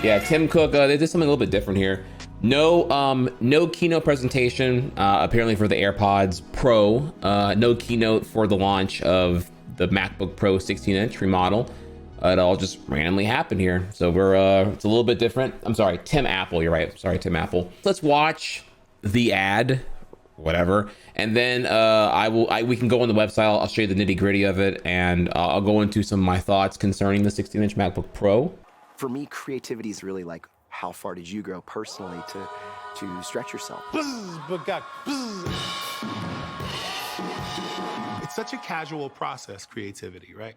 Yeah, Tim Cook, they did something a little bit different here. No keynote presentation, apparently for the AirPods Pro. No keynote for the launch of the MacBook Pro 16-inch remodel. It all just randomly happened here. So it's a little bit different. I'm sorry, Tim Apple, you're right. Sorry, Tim Apple. Let's watch the ad, whatever. And then we can go on the website. I'll show you the nitty gritty of it. And I'll go into some of my thoughts concerning the 16-inch MacBook Pro. For me, creativity is really like, how far did you grow personally to stretch yourself? It's such a casual process, creativity, right?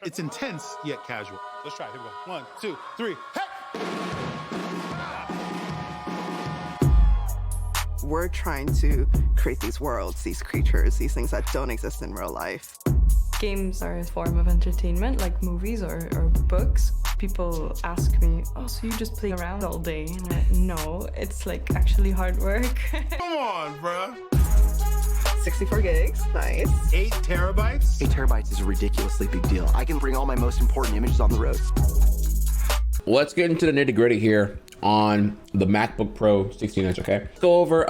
It's intense, yet casual. Let's try it. Here we go. 1, 2, 3, hey! We're trying to create these worlds, these creatures, these things that don't exist in real life. Games are a form of entertainment, like movies or books. People ask me, oh, so you just play around all day? And I'm like, no, it's like actually hard work. Come on, bruh. 64 gigs, nice. 8 terabytes? 8 terabytes is a ridiculously big deal. I can bring all my most important images on the road. Let's get into the nitty gritty here on the MacBook Pro 16-inch, okay? Let's go over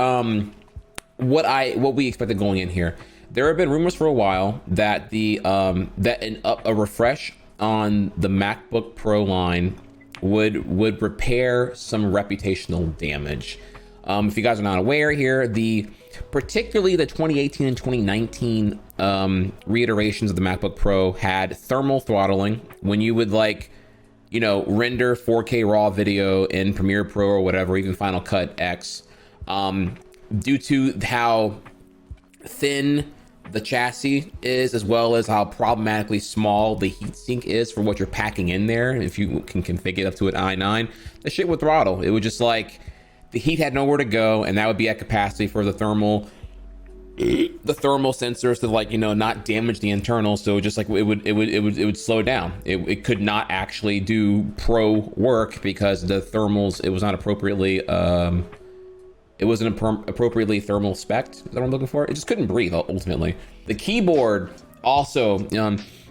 what we expected going in here. There have been rumors for a while that a refresh on the MacBook Pro line would repair some reputational damage. If you guys are not aware here, particularly the 2018 and 2019 reiterations of the MacBook Pro had thermal throttling when you would render 4K raw video in Premiere Pro or whatever, even Final Cut X, due to how thin the chassis is, as well as how problematically small the heatsink is for what you're packing in there. If you can configure it up to an i9, the shit would throttle. It would just the heat had nowhere to go, and that would be at capacity for the thermal sensors to not damage the internal. So just it would slow down. It could not actually do pro work because the thermals, it was not appropriately it wasn't appropriately thermal spec'd. Is that what I'm looking for? It just couldn't breathe ultimately. The keyboard also,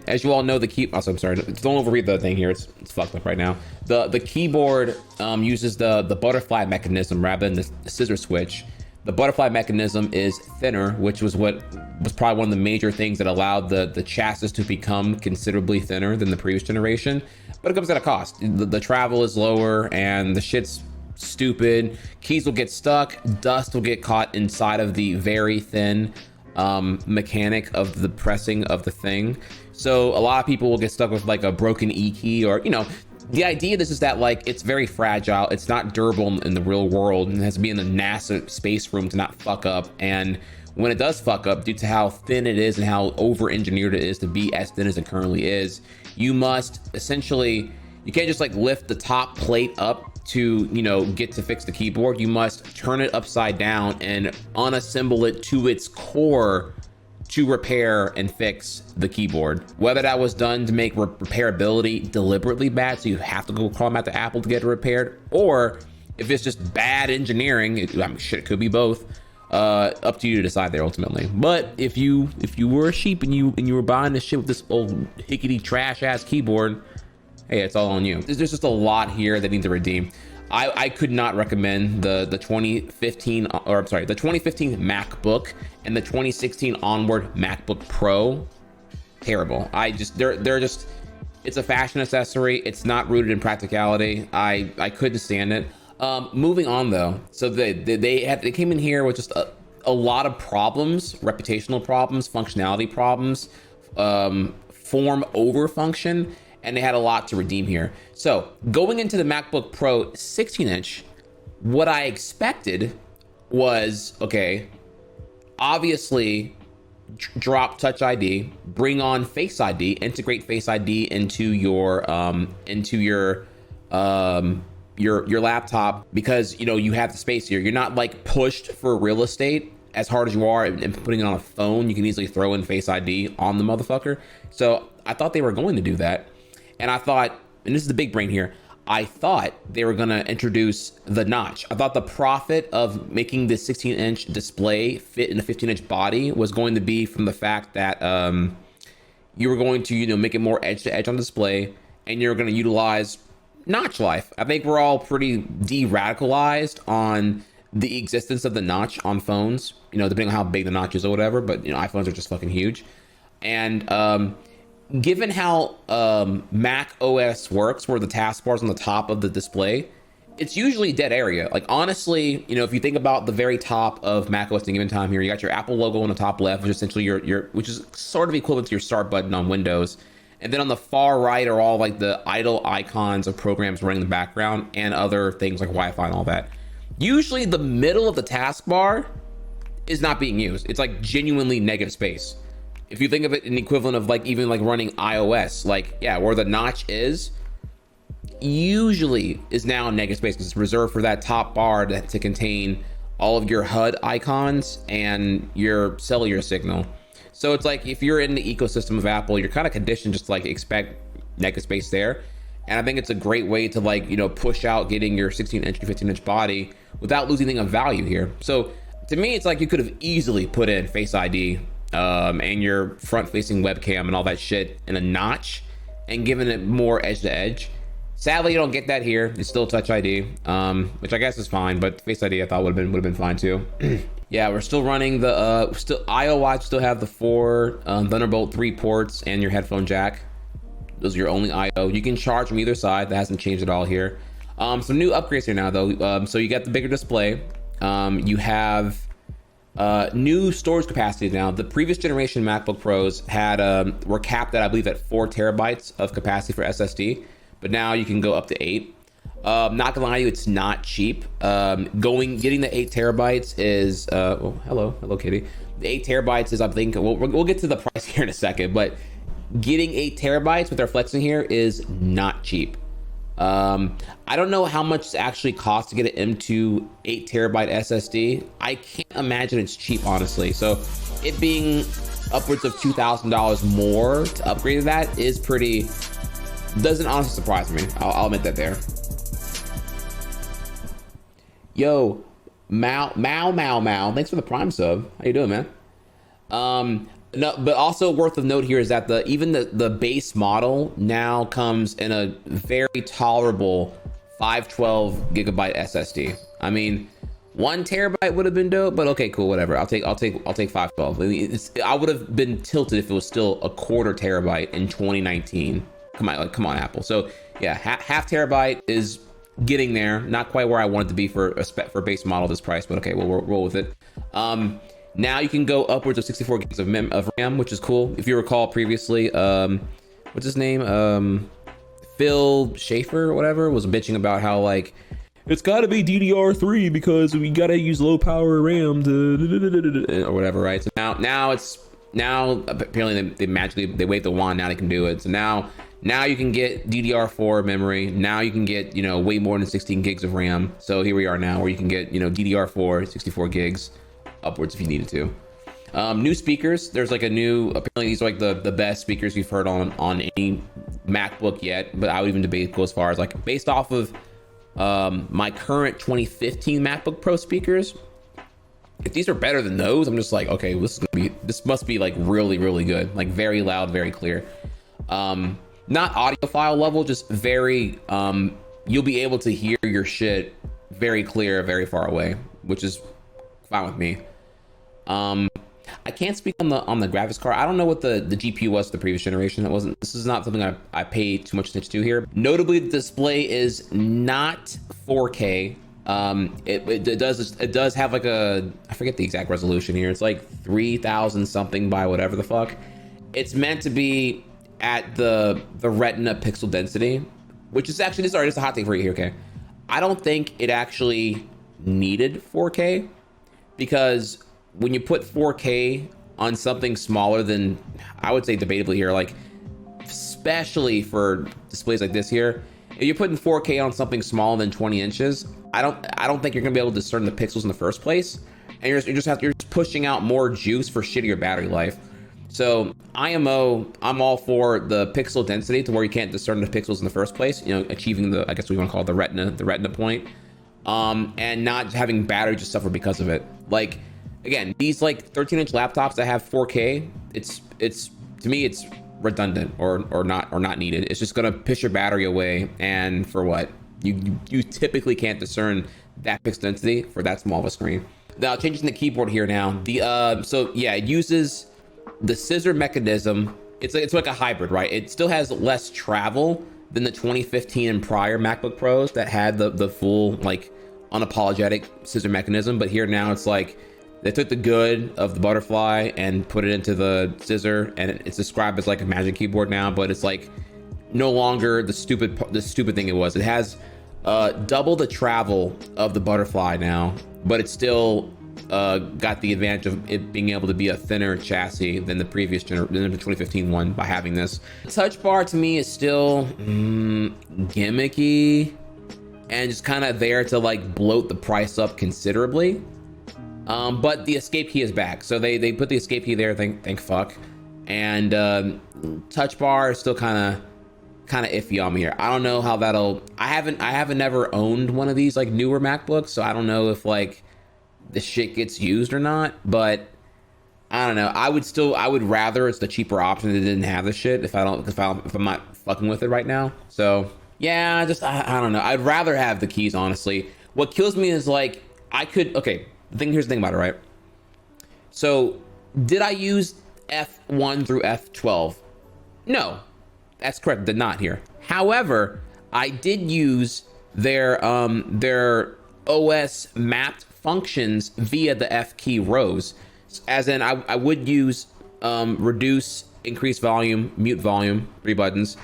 as you all know, I'm sorry, don't overread the thing here. It's fucked up right now. The keyboard uses the butterfly mechanism rather than the scissor switch. The butterfly mechanism is thinner, which was what was probably one of the major things that allowed the chassis to become considerably thinner than the previous generation. But it comes at a cost. The travel is lower and the shit's stupid. Keys will get stuck. Dust will get caught inside of the very thin mechanic of the pressing of the thing. So a lot of people will get stuck with a broken E key, or the idea of this is that it's very fragile. It's not durable in the real world, and it has to be in the NASA space room to not fuck up. And when it does fuck up, due to how thin it is and how over engineered it is to be as thin as it currently is, you must essentially, you can't just lift the top plate up to get to fix the keyboard. You must turn it upside down and unassemble it to its core to repair and fix the keyboard. Whether that was done to make repairability deliberately bad, so you have to go call them out to Apple to get it repaired, or if it's just bad engineering, shit, it could be both. Up to you to decide there ultimately. But if you were a sheep and you were buying this shit with this old hickety trash ass keyboard, hey, it's all on you. There's just a lot here that need to redeem. I could not recommend the 2015 MacBook and the 2016 onward MacBook Pro. Terrible. They're just, it's a fashion accessory. It's not rooted in practicality. I couldn't stand it. Moving on though. So they came in here with just a lot of problems, reputational problems, functionality problems, form over function. And they had a lot to redeem here. So going into the MacBook Pro 16-inch, what I expected was, okay, obviously drop Touch ID, bring on Face ID, integrate Face ID into your laptop, because you have the space here. You're not pushed for real estate as hard as you are and putting it on a phone. You can easily throw in Face ID on the motherfucker. So I thought they were going to do that. And I thought, and this is the big brain here, I thought they were gonna introduce the notch. I thought the profit of making this 16-inch display fit in a 15-inch body was going to be from the fact that you were going to, make it more edge to edge on display, and you're gonna utilize notch life. I think we're all pretty de-radicalized on the existence of the notch on phones, you know, depending on how big the notch is or whatever, but you know, iPhones are just fucking huge. And given how Mac OS works, where the taskbar's on the top of the display, it's usually dead area. Like honestly, you know, if you think about the very top of Mac OS at any given time here, you got your Apple logo on the top left, which is essentially which is sort of equivalent to your start button on Windows. And then on the far right are all like the idle icons of programs running in the background and other things like Wi-Fi and all that. Usually the middle of the taskbar is not being used. It's like genuinely negative space. If you think of it in the equivalent of like even like running iOS, like yeah, where the notch is usually is now negative space because it's reserved for that top bar to contain all of your HUD icons and your cellular signal. So it's like if you're in the ecosystem of Apple, you're kind of conditioned just to like expect negative space there. And I think it's a great way to like, you know, push out getting your 16-inch to 15-inch body without losing anything of value here. So to me, it's like you could have easily put in Face ID and your front-facing webcam and all that shit in a notch and given it more edge to edge. Sadly, you don't get that here. It's still Touch ID, which I guess is fine, but Face ID I thought would have been fine too. Yeah, we're still running the IO-wise. Still have the 4 Thunderbolt 3 ports and your headphone jack. Those are your only IO. You can charge from either side. That hasn't changed at all here. Some new upgrades here now though. So you got the bigger display. You have new storage capacity now. The previous generation MacBook Pros had were capped at I believe at 4 terabytes of capacity for SSD, but now you can go up to 8. Not gonna lie to you, it's not cheap. Getting the 8 terabytes is hello kitty. The 8 terabytes is I think we'll get to the price here in a second, but getting 8 terabytes with their flexing here is not cheap. I don't know how much it actually costs to get an M2 8 terabyte SSD. I can't imagine it's cheap, honestly. So it being upwards of $2,000 more to upgrade to that is doesn't honestly surprise me. I'll admit that there. Yo, Mao, thanks for the Prime sub. How you doing, man? No, but also worth of note here is that even the base model now comes in a very tolerable 512 gigabyte SSD. I mean, 1 terabyte would have been dope, but okay, cool, whatever. I'll take 512. I mean, I would have been tilted if it was still a 1/4 terabyte in 2019. Come on, Apple. So yeah, half terabyte is getting there. Not quite where I wanted to be for base model this price, but okay, we'll roll with it. Now you can go upwards of 64 gigs of RAM, which is cool. If you recall previously, what's his name? Phil Schaefer or whatever was bitching about how like it's got to be DDR3 because we got to use low power RAM to or whatever, right? So now apparently they magically wave the wand. Now they can do it. So now you can get DDR4 memory. Now you can get, you know, way more than 16 gigs of RAM. So here we are now where you can get, you know, DDR4 64 gigs upwards if you needed to. New speakers. There's like apparently these are like the best speakers we've heard on any MacBook yet, but I would even debate go as far as like based off of my current 2015 MacBook Pro speakers, if these are better than those, I'm just like, okay, this must be like really, really good. Like very loud, very clear. Not audiophile level, just very, you'll be able to hear your shit very clear, very far away, which is fine with me. I can't speak on the graphics card. I don't know what the GPU was the previous generation. This is not something I paid too much attention to here. Notably, the display is not 4K. It does have like I forget the exact resolution here. It's like 3000 something by whatever the fuck. It's meant to be at the Retina pixel density, which is actually just a hot take for you here. Okay, I don't think it actually needed 4K because when you put 4K on something smaller than, I would say debatably here, like especially for displays like this here, if you're putting 4K on something smaller than 20 inches, I don't think you're gonna be able to discern the pixels in the first place, and you're just pushing out more juice for shittier battery life. So IMO, I'm all for the pixel density to where you can't discern the pixels in the first place, you know, achieving I guess we want to call it the retina point, and not having battery just suffer because of it. Like, again, these like 13-inch laptops that have 4K, it's to me, it's redundant or not needed. It's just gonna piss your battery away, and for what? You typically can't discern that pixel density for that small of a screen. Now changing the keyboard here now. So yeah, it uses the scissor mechanism. It's like a hybrid, right? It still has less travel than the 2015 and prior MacBook Pros that had the full like unapologetic scissor mechanism. But here now it's like they took the good of the butterfly and put it into the scissor, and it's described as like a magic keyboard now, but it's like no longer the stupid thing it was. It has double the travel of the butterfly now, but it's still got the advantage of it being able to be a thinner chassis than the previous than the 2015 one by having this. The touch bar to me is still gimmicky and just kind of there to like bloat the price up considerably. But the escape key is back, so they put the escape key there. Thank fuck. And touch bar is still kind of iffy on me here. I don't know how that'll. I haven't never owned one of these like newer MacBooks, so I don't know if like the shit gets used or not. But I don't know. I would rather it's the cheaper option that didn't have the shit if I'm not fucking with it right now. So yeah, I don't know. I'd rather have the keys, honestly. What kills me is like okay. Here's the thing about it, right? So did I use F1 through F12? No, that's correct. Did not here. However, I did use their OS mapped functions via the F key rows. As in, I would use reduce, increase volume, mute volume, 3 buttons,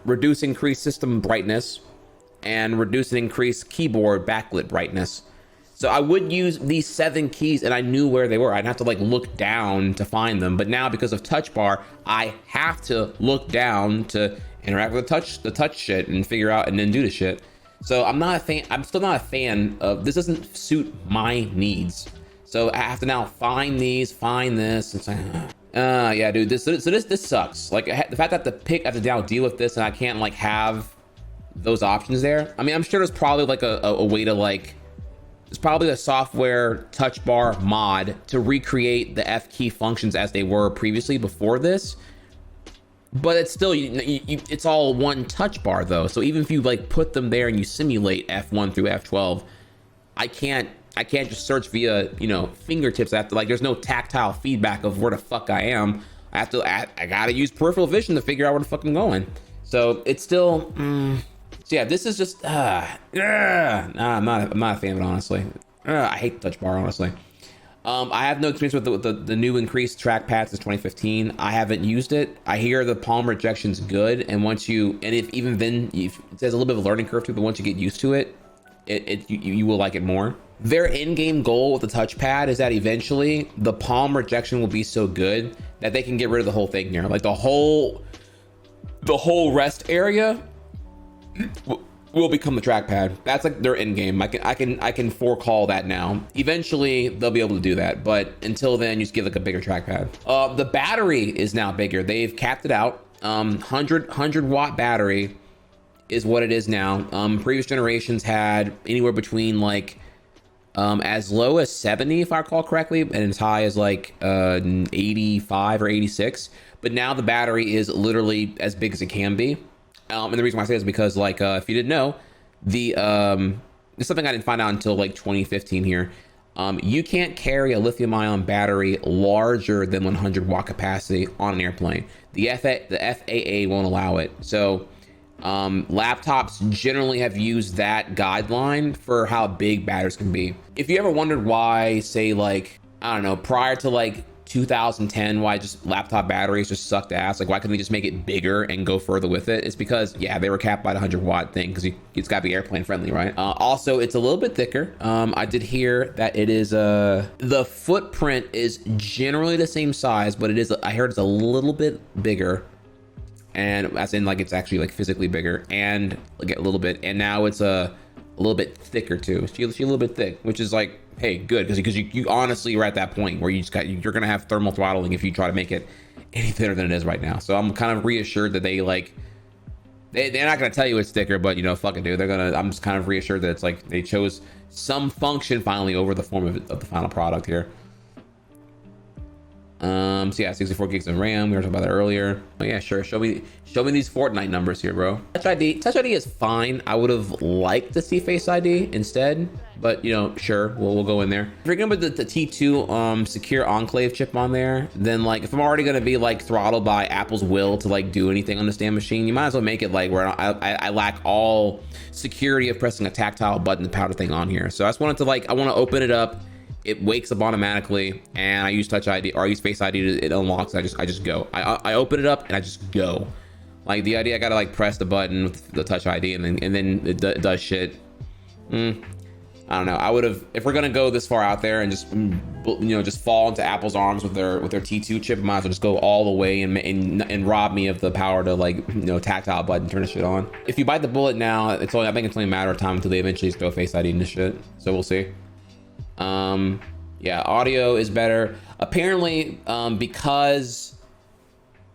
reduce, increase system brightness, and reduce and increase keyboard backlit brightness. So I would use these 7 keys and I knew where they were. I'd have to like look down to find them. But now because of touch bar, I have to look down to interact with the touch shit and figure out and then do the shit. So I'm still not a fan of this. Doesn't suit my needs. So I have to now find this. It's like, yeah, dude, this sucks. Like the fact that I have to now deal with this and I can't like have those options there. I mean, I'm sure there's probably like a way to like, it's probably a software touch bar mod to recreate the F key functions as they were previously before this. But it's still, it's all one touch bar though. So even if you like put them there and you simulate F1 through F12, I can't just search via, fingertips. I have to like, there's no tactile feedback of where the fuck I am. I gotta use peripheral vision to figure out where the fuck I'm going. So it's still, so yeah, this is just, nah, I'm not a fan of it, honestly. I hate the touch bar, honestly. I have no experience with the new increased trackpad since 2015. I haven't used it. I hear the palm rejection's good, and even then, it has a little bit of a learning curve too, but once you get used to it, you will like it more. Their in-game goal with the touchpad is that eventually the palm rejection will be so good that they can get rid of the whole thing here. Like the whole rest area will become the trackpad. That's like their end game. I can forecall that now. Eventually they'll be able to do that, but until then you just give like a bigger trackpad. The battery is now bigger. They've capped it out. 100 watt battery is what it is now. Previous generations had anywhere between like as low as 70 if I recall correctly, and as high as like 85 or 86. But now the battery is literally as big as it can be. And the reason why I say this is because, like, if you didn't know, it's something I didn't find out until like 2015 here. You can't carry a lithium-ion battery larger than 100 watt capacity on an airplane. The FAA won't allow it. So laptops generally have used that guideline for how big batteries can be. If you ever wondered why, say, like, I don't know, prior to like 2010, why just laptop batteries just sucked ass, like why couldn't they just make it bigger and go further with it? It's because, yeah, they were capped by the 100 watt thing because it's got to be airplane friendly, right? Also, it's a little bit thicker. I did hear that it is the footprint is generally the same size, but I heard it's a little bit bigger, and as in like it's actually like physically bigger, and like a little bit, and now it's a little bit thicker too. She's a little bit thick, which is like, hey, good, because you honestly are at that point where you're gonna have thermal throttling if you try to make it any thinner than it is right now. So I'm kind of reassured that they're not gonna tell you it's thicker, but fuck it, dude. I'm just kind of reassured that it's like they chose some function finally over the form of the final product here. So yeah, 64 gigs of RAM. We were talking about that earlier. Oh yeah, sure. Show me these Fortnite numbers here, bro. Touch ID is fine. I would have liked to see Face ID instead, but you know, sure, we'll go in there. If you're gonna put the T2 secure enclave chip on there, then like if I'm already gonna be like throttled by Apple's will to like do anything on this damn machine, you might as well make it like where I lack all security of pressing a tactile button to power the thing on here. So I just wanted to like, I want to open it up. It wakes up automatically, and I use Touch ID or I use Face ID. It unlocks. I just go. I open it up and I just go. Like the idea, I gotta like press the button with the Touch ID, and then it does shit. I don't know. I would have, if we're gonna go this far out there and just just fall into Apple's arms with their T2 chip, might as well just go all the way and rob me of the power to like tactile button, turn the shit on. If you bite the bullet now, I think it's only a matter of time until they eventually throw Face ID in this shit. So we'll see. Yeah, audio is better apparently, because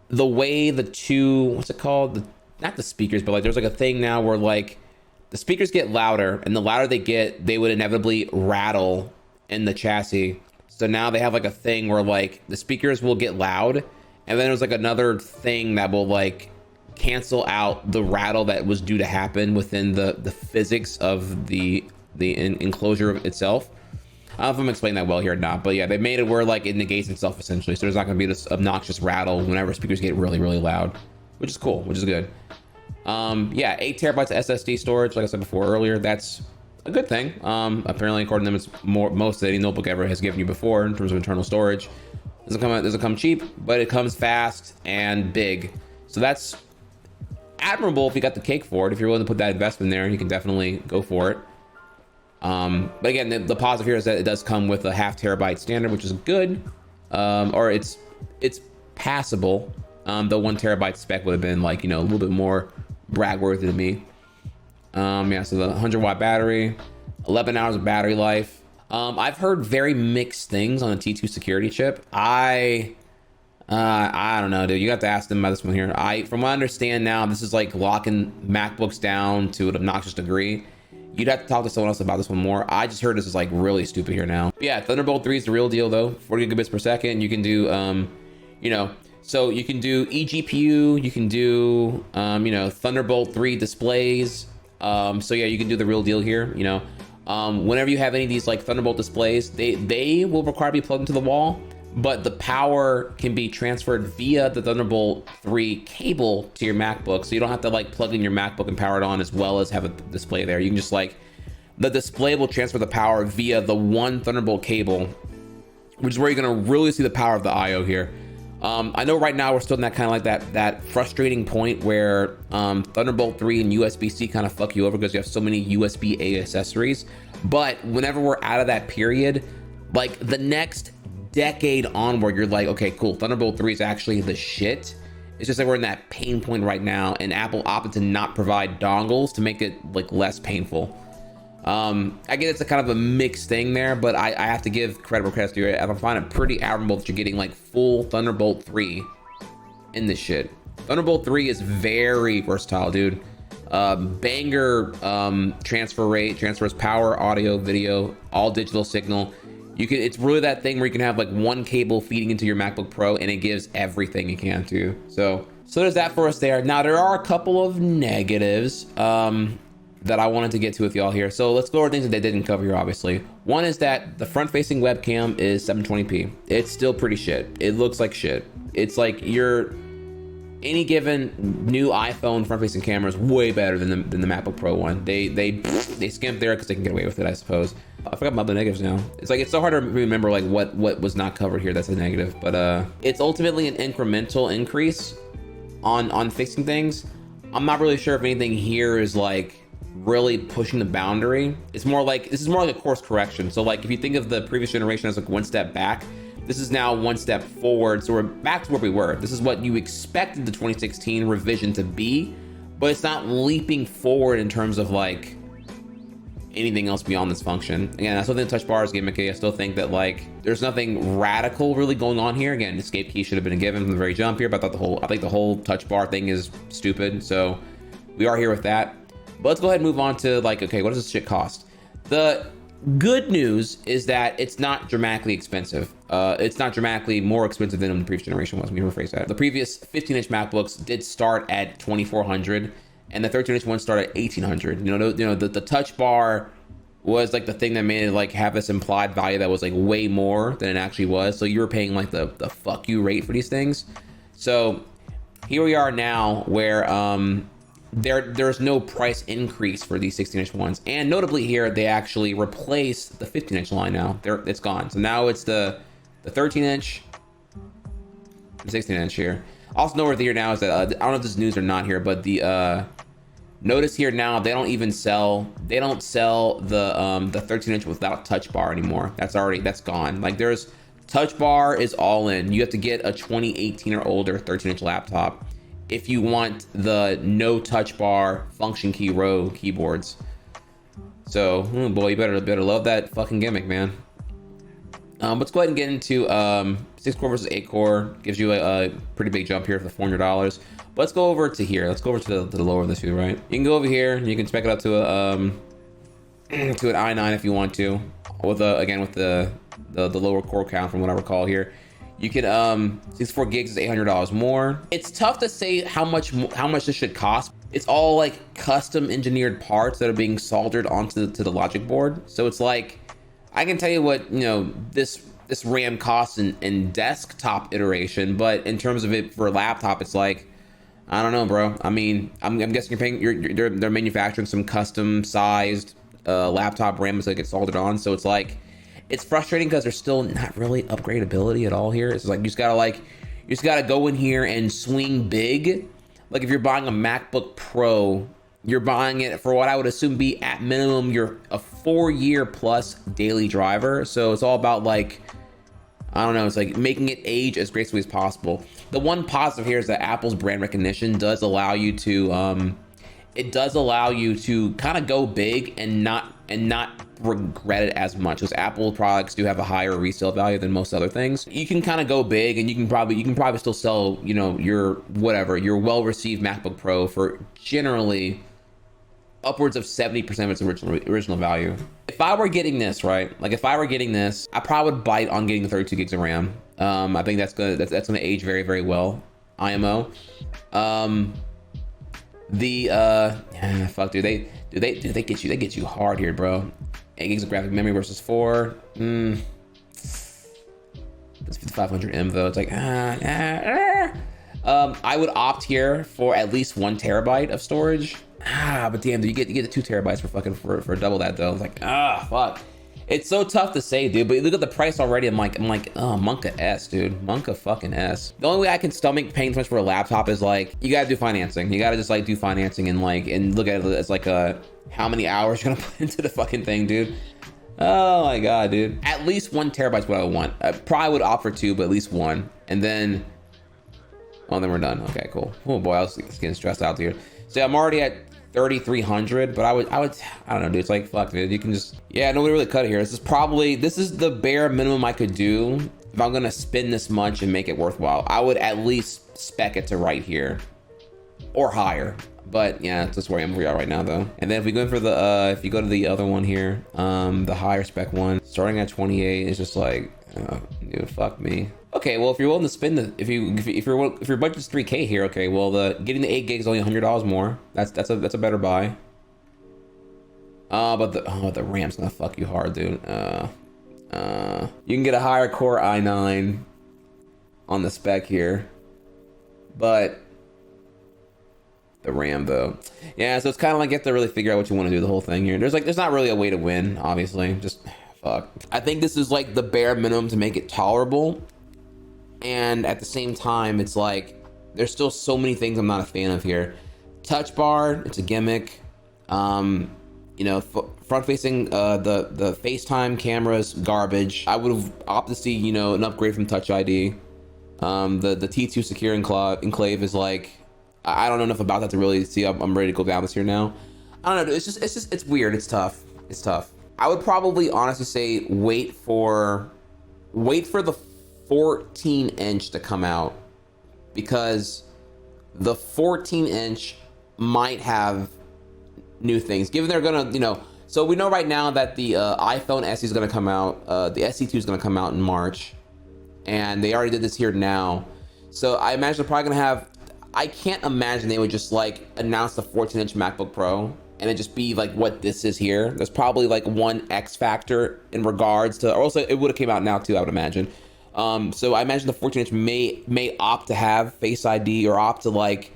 the way the two, what's it called, not the speakers, but like there's like a thing now where like the speakers get louder, and the louder they get, they would inevitably rattle in the chassis. So now they have like a thing where like the speakers will get loud, and then there's like another thing that will like cancel out the rattle that was due to happen within the physics of the enclosure itself. I don't know if I'm explaining that well here or not, but yeah, they made it where like it negates itself essentially. So there's not gonna be this obnoxious rattle whenever speakers get really, really loud, which is cool, which is good. Yeah, 8 terabytes of SSD storage, like I said before earlier, that's a good thing. Apparently, according to them, it's most that any notebook ever has given you before in terms of internal storage. Doesn't come cheap, but it comes fast and big. So that's admirable if you got the cake for it. If you're willing to put that investment there, you can definitely go for it. But again, the positive here is that it does come with a 0.5 terabyte standard, which is good, or it's passable. The 1 terabyte spec would have been like, a little bit more brag-worthy to me. Yeah, so the 100-watt battery, 11 hours of battery life. I've heard very mixed things on the T2 security chip. I don't know, dude. You got to ask them about this one here. From what I understand now, this is like locking MacBooks down to an obnoxious degree. You'd have to talk to someone else about this one more. I just heard this is like really stupid here now. But yeah, Thunderbolt 3 is the real deal though. 40 gigabits per second. You can do, so you can do eGPU. You can do, Thunderbolt 3 displays. So yeah, you can do the real deal here. Whenever you have any of these like Thunderbolt displays, they will require to be plugged into the wall, but the power can be transferred via the Thunderbolt 3 cable to your MacBook. So you don't have to like plug in your MacBook and power it on as well as have a display there. You can just like, the display will transfer the power via the one Thunderbolt cable, which is where you're gonna really see the power of the IO here. I know right now we're still in that kind of like that frustrating point where Thunderbolt 3 and USB-C kind of fuck you over because you have so many USB-A accessories. But whenever we're out of that period, like the next decade onward, you're like, okay, cool, Thunderbolt 3 is actually the shit. It's just that we're in that pain point right now, and Apple opted to not provide dongles to make it like less painful. I get it's a kind of a mixed thing there, but I have to give credit where credit's due. I find it pretty admirable that you're getting like full Thunderbolt 3 in this shit. Thunderbolt 3 is very versatile, dude. Banger transfer rate, transfers power, audio, video, all digital signal. It's really that thing where you can have like one cable feeding into your MacBook Pro and it gives everything it can too. So there's that for us there. Now there are a couple of negatives that I wanted to get to with y'all here. So let's go over things that they didn't cover here, obviously. One is that the front-facing webcam is 720p. It's still pretty shit. It looks like shit. It's like any given new iPhone front-facing camera is way better than the MacBook Pro one. They skimp there because they can get away with it, I suppose. I forgot about the negatives now. It's so hard to remember like what was not covered here that's a negative, but it's ultimately an incremental increase on fixing things. I'm not really sure if anything here is like really pushing the boundary. This is more like a course correction. So like if you think of the previous generation as like one step back, this is now one step forward. So we're back to where we were. This is what you expected the 2016 revision to be, but it's not leaping forward in terms of like anything else beyond this function. Again, I still think touch bar is gimmicky. I still think that like there's nothing radical really going on here. Again, escape key should have been given from the very jump here, but I think the whole touch bar thing is stupid. So we are here with that. But let's go ahead and move on to like, okay, what does this shit cost? The Good news is that it's not dramatically expensive. It's not dramatically more expensive than the previous generation was. Let me rephrase that. The previous 15-inch MacBooks did start at $2,400, and the 13-inch ones start at $1,800. The touch bar was like the thing that made it like have this implied value that was like way more than it actually was. So you were paying like the fuck you rate for these things. So here we are now where there's no price increase for these 16-inch ones. And notably here, they actually replaced the 15-inch line now. It's gone. So now it's the 13-inch, the 16-inch here. Also note here now is that, I don't know if this is news or not here, but the, notice here now, they don't sell the 13-inch without touch bar anymore. That's gone. Like there's, touch bar is all in. You have to get a 2018 or older 13-inch laptop if you want the no touch bar function key row keyboards. So, oh boy, you better love that fucking gimmick, man. Let's go ahead and get into 6-core versus 8-core. Gives you a pretty big jump here for the $400. But let's go over to here. Let's go over to the lower of the two, right? You can go over here and you can spec it up to an i9 if you want to. With again with the lower core count from what I recall here. You can 64 gigs is $800 more. It's tough to say how much this should cost. It's all like custom engineered parts that are being soldered onto the logic board. So it's like, I can tell you what, this RAM costs in desktop iteration, but in terms of it for a laptop, it's like, I don't know, bro. I mean, I'm guessing they're manufacturing some custom sized laptop RAM that get soldered on. So it's like, it's frustrating because there's still not really upgradability at all here. It's like you just gotta go in here and swing big. Like if you're buying a MacBook Pro, you're buying it for what I would assume be at minimum a 4-year plus daily driver. So it's all about like, I don't know, it's like making it age as gracefully as possible. The one positive here is that Apple's brand recognition does allow you to kind of go big and not regret it as much, because Apple products do have a higher resale value than most other things. You can kind of go big and you can probably still sell, your well-received MacBook Pro for generally upwards of 70% of its original value. If I were getting this, right? Like if I were getting this, I probably would bite on getting the 32 gigs of RAM. I think that's gonna age very, very well. IMO. Fuck, dude, they get you hard here, bro. 8 gigs of graphic memory versus 4. It's 5500M though. It's like I would opt here for at least 1 terabyte of storage. But damn, dude, you get the 2 terabytes for double that though. It's like, fuck. It's so tough to say, dude, but look at the price already. I'm like, Monka S, dude. Monka fucking S. The only way I can stomach paying so much for a laptop is like, you gotta do financing. You gotta just like do financing and look at it as like how many hours you're gonna put into the fucking thing, dude. Oh my God, dude. At least 1 terabyte is what I would want. I probably would opt for 2, but at least 1. And then, well, then we're done. Okay, cool. Oh boy, I was getting stressed out here. So I'm already at 3,300, but I don't know, dude. It's like, fuck, dude. You can just, nobody really cut it here. This is the bare minimum I could do if I'm gonna spend this much and make it worthwhile. I would at least spec it to right here or higher. But yeah, that's where we are right now though. And then if we go in for if you go to the other one here, the higher spec one, starting at 28 is just like, dude, fuck me. Okay, well, if you're willing to spend if your budget's 3K here, okay, well, getting the 8 gigs is only $100 more. That's a better buy. But the RAM's gonna fuck you hard, dude. You can get a higher core i9 on the spec here, but the RAM though, yeah. So it's kind of like you have to really figure out what you want to do the whole thing here. There's not really a way to win, obviously. Just fuck. I think this is like the bare minimum to make it tolerable. And at the same time, it's like, there's still so many things I'm not a fan of here. Touch bar, it's a gimmick. Front facing, the FaceTime cameras, garbage. I would have opted to see, an upgrade from Touch ID. The T2 Secure Enclave is like, I don't know enough about that to really see. I'm ready to go down this here now. I don't know. It's weird. It's tough. I would probably honestly say wait for the 14-inch to come out, because the 14-inch might have new things, given they're gonna So we know right now that the iPhone SE is going to come out. The SE2 is going to come out in March, and they already did this here now. So I imagine they're probably going to have. I can't imagine they would just like announce the 14-inch MacBook Pro and it just be like what this is here. There's probably like one X factor in regards to, or also it would have came out now too, I would imagine. So I imagine the 14-inch may opt to have Face ID or opt to like,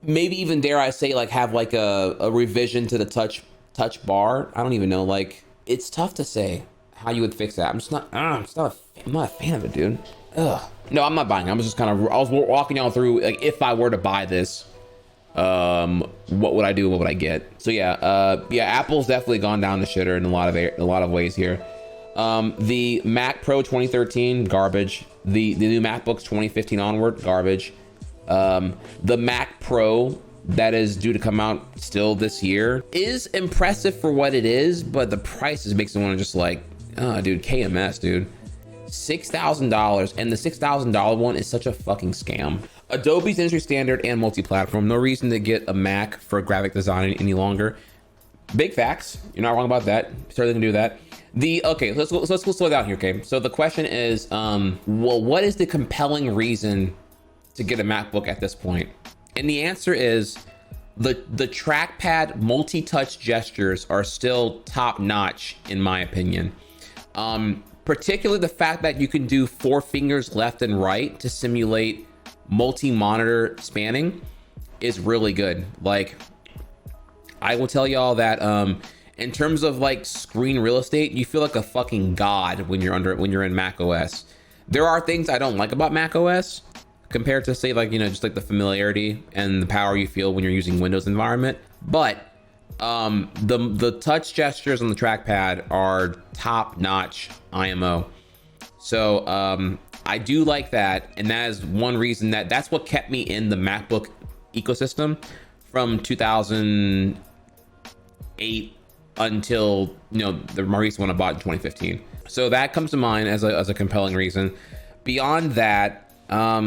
maybe even dare I say like have like a revision to the touch bar. I don't even know. Like, it's tough to say how you would fix that. I'm not a fan of it, dude. Ugh. No, I'm not buying it. I was walking y'all through like if I were to buy this, what would I do? What would I get? So yeah, Apple's definitely gone down the shitter in a lot of ways here. The Mac Pro 2013, garbage. The new MacBooks 2015 onward, garbage. The Mac Pro that is due to come out still this year is impressive for what it is, but the prices makes me want to just like, oh, dude, KMS, dude. $6,000, and the $6,000 one is such a fucking scam. Adobe's industry standard and multi-platform. No reason to get a Mac for graphic design any longer. Big facts. You're not wrong about that. Certainly can do that. Okay, let's go slow down here. Okay, so the question is, well, what is the compelling reason to get a MacBook at this point? And the answer is the trackpad multi-touch gestures are still top notch in my opinion. Particularly the fact that you can do 4 fingers left and right to simulate multi-monitor spanning is really good. Like, I will tell y'all that in terms of like screen real estate, you feel like a fucking god when you're in Mac OS. There are things I don't like about Mac OS compared to say like, you know, just like the familiarity and the power you feel when you're using Windows environment. But the touch gestures on the trackpad are top notch IMO. So I do like that, and that is one reason that's what kept me in the MacBook ecosystem from 2008 until, you know, the more recent one I bought in 2015. So that comes to mind as a compelling reason. Beyond that, I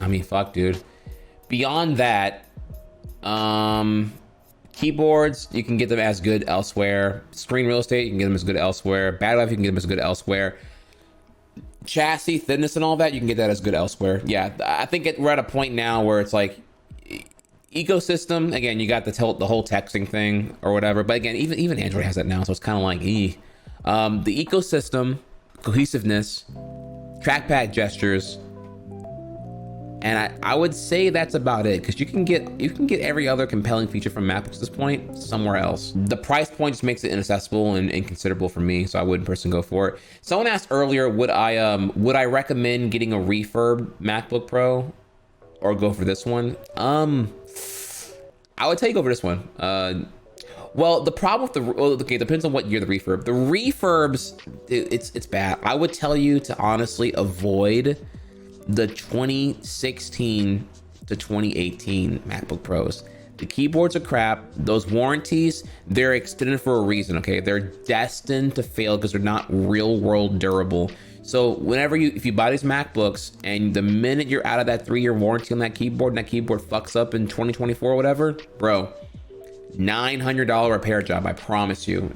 mean, fuck, dude. Beyond that, keyboards, you can get them as good elsewhere. Screen real estate, you can get them as good elsewhere. Battery life, you can get them as good elsewhere. Chassis thinness and all that, you can get that as good elsewhere. Yeah, I think we're at a point now where it's like ecosystem. Again, you got the whole texting thing or whatever. But again, even Android has that now, so it's kind of like the ecosystem, cohesiveness, trackpad gestures. And I would say that's about it, because you can get every other compelling feature from MacBooks at this point somewhere else. The price point just makes it inaccessible and inconsiderable for me, so I wouldn't personally go for it. Someone asked earlier, would I recommend getting a refurb MacBook Pro or go for this one? I would tell you go for this one. Well, the problem with okay, it depends on what year the refurb. The refurbs, it's bad. I would tell you to honestly avoid the 2016 to 2018 MacBook Pros. The keyboards are crap. Those warranties, they're extended for a reason, okay? They're destined to fail because they're not real world durable. So if you buy these MacBooks and the minute you're out of that 3-year warranty on that keyboard and that keyboard fucks up in 2024 or whatever, bro, $900 repair job, I promise you.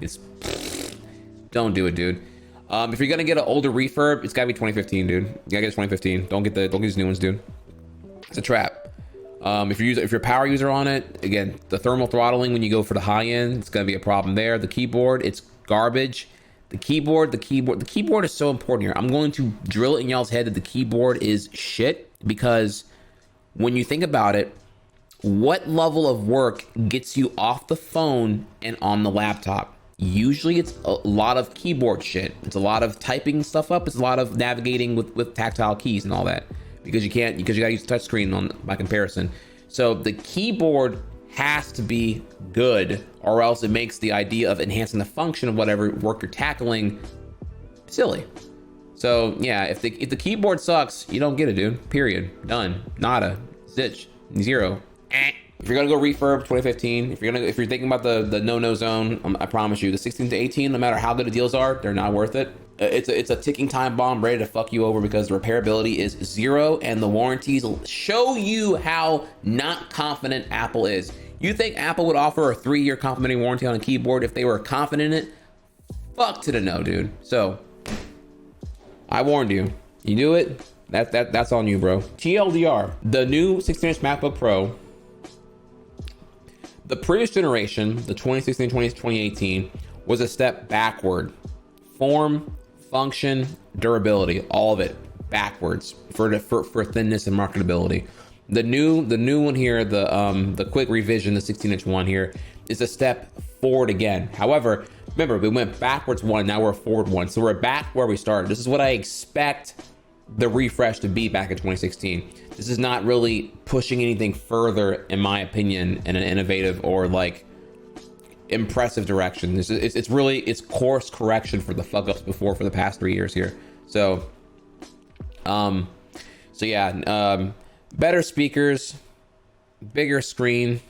Don't do it, dude. If you're gonna get an older refurb, it's gotta be 2015, dude. You gotta get 2015. Don't get these new ones, dude. It's a trap. If you're a power user on it, again, the thermal throttling when you go for the high end, it's gonna be a problem there. The keyboard, it's garbage. The keyboard is so important here. I'm going to drill it in y'all's head that the keyboard is shit, because when you think about it, what level of work gets you off the phone and on the laptop? Usually it's a lot of keyboard shit. It's a lot of typing stuff up. It's a lot of navigating with tactile keys and all that, because you gotta use the touchscreen by comparison. So the keyboard has to be good, or else it makes the idea of enhancing the function of whatever work you're tackling silly. So yeah, if the keyboard sucks, you don't get it, dude. Period. Done. Nada. Zitch. Zero. If you're gonna go refurb 2015, if you're thinking about the no zone, I promise you, the 16 to 18, no matter how good the deals are, they're not worth it. It's a ticking time bomb ready to fuck you over, because the repairability is 0 and the warranties show you how not confident Apple is. You think Apple would offer a 3-year complimentary warranty on a keyboard if they were confident in it? Fuck to the no, dude. So I warned you. You do it, that's on you, bro. TLDR, the new 16-inch MacBook Pro, the previous generation, the 2016, 2018, was a step backward. Form, function, durability, all of it backwards for thinness and marketability. The new one here, the quick revision, the 16-inch one here, is a step forward again. However, remember, we went backwards one, now we're forward one. So we're back where we started. This is what I expect the refresh to be back in 2016. This is not really pushing anything further, in my opinion, in an innovative or like impressive direction. It's really course correction for the fuck ups before for the past 3 years here. So yeah, better speakers, bigger screen.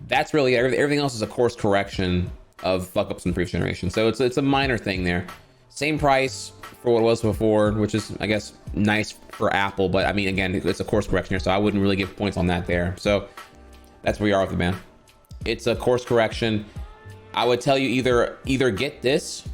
That's really everything else is a course correction of fuck ups in the previous generation. So it's a minor thing there. Same price for what it was before, which is, I guess, nice for Apple. But I mean, again, it's a course correction here, so I wouldn't really give points on that there. So that's where you are with it, man. It's a course correction. I would tell you either get this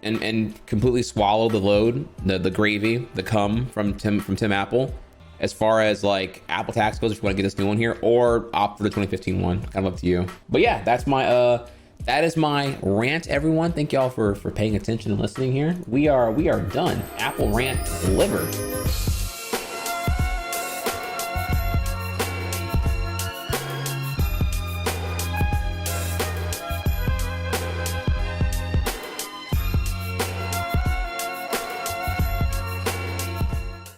and completely swallow the load, the gravy, the cum from Tim Apple, as far as like Apple tax goes, if you want to get this new one here, or opt for the 2015 one. Kind of up to you. But yeah, that's my that is my rant, everyone. Thank y'all for paying attention and listening here. We are done. Apple rant delivered.